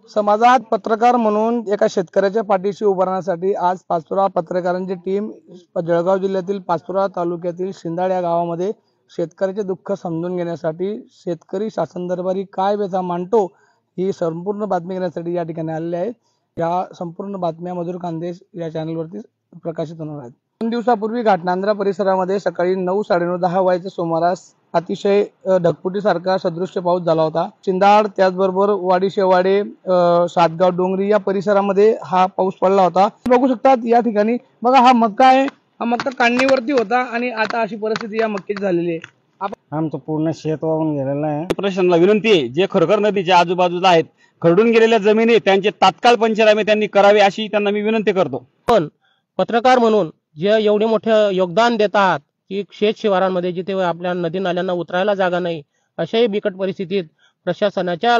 समाजात पत्रकार म्हणून एका शेतकऱ्याच्या पाठीशी उभारण्यासाठी आज पाचोरा पत्रकारांची टीम जळगाव जिल्ह्यातील पाचोरा तालुक्यातील शिंदाड या गावामध्ये शेतकऱ्याचे दुःख समजून घेण्यासाठी शेतकरी शासन दरबारी काय व्यथा मांडतो ही संपूर्ण बातमी घेण्यासाठी या ठिकाणी आलेले आहेत। या संपूर्ण बातम्या मधुर खानदेश या चॅनलवरती प्रकाशित होणार आहेत। 2 दिवसापूर्वी घाटनांद्रा परिसरामध्ये सकाळी 9, 9:30, 10 वाजेच्या सुमारास अतिशय ढगफुटीसारखा सदृश्य पाऊस झाला होता। शिंदाड त्याचबरोबर वाडी शेवाडे, सातगाव डोंगरी या परिसरामध्ये हा पाऊस पडला होता। बघू शकतात या ठिकाणी बघा हा मक्का आहे, हा मक्का काढणीवरती होता आणि आता अशी परिस्थिती या मक्क्याची झालेली आहे। आमचं पूर्ण शेत वाहून गेलेलं आहे। प्रशासनाला विनंती आहे, जे खरखर नदीच्या आजूबाजूला आहेत खरडून गेलेल्या जमिनी त्यांचे तात्काळ पंचनामे त्यांनी करावे अशी त्यांना मी विनंती करतो। पण पत्रकार म्हणून जे एवढे मोठे योगदान देतात की शेत शिवारांमध्ये जिथे आपल्या नदी नाल्यांना उतरायला जागा नाही अशाही बिकट परिस्थितीत प्रशासनाच्या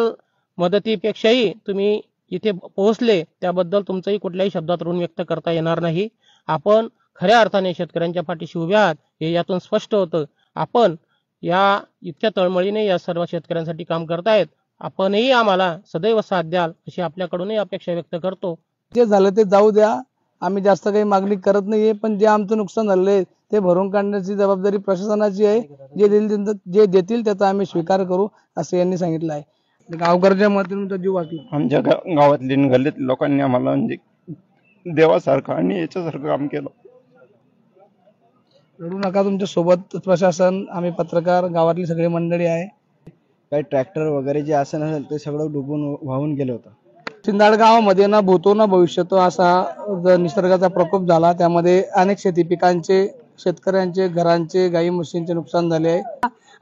मदतीपेक्षाही तुम्ही इथे पोहोचले त्याबद्दल तुमचंही कुठल्याही शब्दात ऋण व्यक्त करता येणार नाही। आपण खऱ्या अर्थाने शेतकऱ्यांच्या पाठीशी उभे आहात हे यातून स्पष्ट होतं। आपण या इतक्या तळमळीने या सर्व शेतकऱ्यांसाठी काम करतायत। आपणही आम्हाला सदैव साथ द्याल अशी आपल्याकडूनही अपेक्षा व्यक्त करतो। जे झालं ते जाऊ द्या, आम्ही जास्त काही मागणी करत नाहीये, पण जे आमचं नुकसान झालंय ते भरून काढण्याची जबाबदारी प्रशासनाची आहे। जे देतील त्याचा आम्ही स्वीकार करू असं यांनी सांगितलं आहे। गावकऱ्यांच्या मतातून जीव वाचला। आमच्या गावातले गल्लीत लोकांनी आम्हाला म्हणजे देवासारखं आणि याच्यासारखं काम केलं। रडू नका, तुमच्या सोबत प्रशासन, आम्ही पत्रकार, गावातली सगळी मंडळी आहे। काही ट्रॅक्टर वगैरे जे असं नसेल ते सगळं डुबून वाहून गेलं होतं। शिंदाड गावामध्ये ना भूतो ना भविष्यतो असा निसर्गाचा प्रकोप झाला। त्यामध्ये अनेक शेती पिकांचे, शेतकऱ्यांचे, घरांचे, गाई म्हशींचे नुकसान झाले आहे।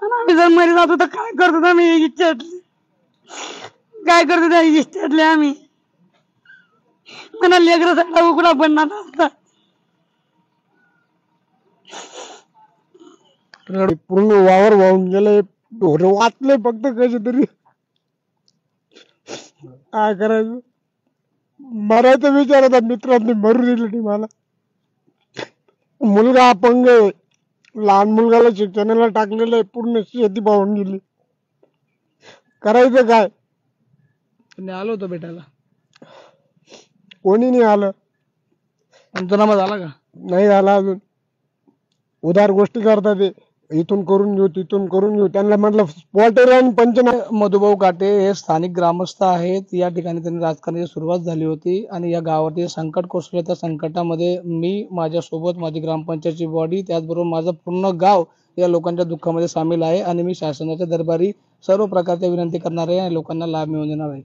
आम्ही जर मरी जातो तर काय करतो आम्ही इच्छाटले, काय करतो त्या इच्छाटले आम्ही म्हणा लेकरं सगळा उघडा बनणार असतात। पूर्ण वावर वाहून गेले, ढोर वाचले फक्त कसे तरी। काय करायचं, मरायचं विचार होता, मित्रांनी मरू दिलं नाही मला। मुलगा अपंग आहे, लहान मुलगाला शिक्षणाला टाकलेलं आहे, पूर्ण शेती पाहून गेली। करायचं काय? आलो होतो भेटायला, कोणी नाही आलं। पंचनामा झाला का? नाही झाला अजून। उधार गोष्टी करतात ते, इथून करून घेऊ तिथून करून घेऊ। त्यांना म्हटलं स्पॉटर आणि पंचनामा। मधुभाऊ काटे हे स्थानिक ग्रामस्थ आहेत। या ठिकाणी त्यांनी राजकारणाची सुरुवात झाली होती आणि या गावातील संकट कोसळलं। त्या संकटामध्ये मी, माझ्यासोबत माझी ग्रामपंचायतची बॉडी, त्याचबरोबर माझं पूर्ण गाव या लोकांच्या दुःखामध्ये सामील आहे आणि मी शासनाच्या दरबारी सर्व प्रकारच्या विनंती करणार आहे आणि लोकांना लाभ मिळवून देणार आहे।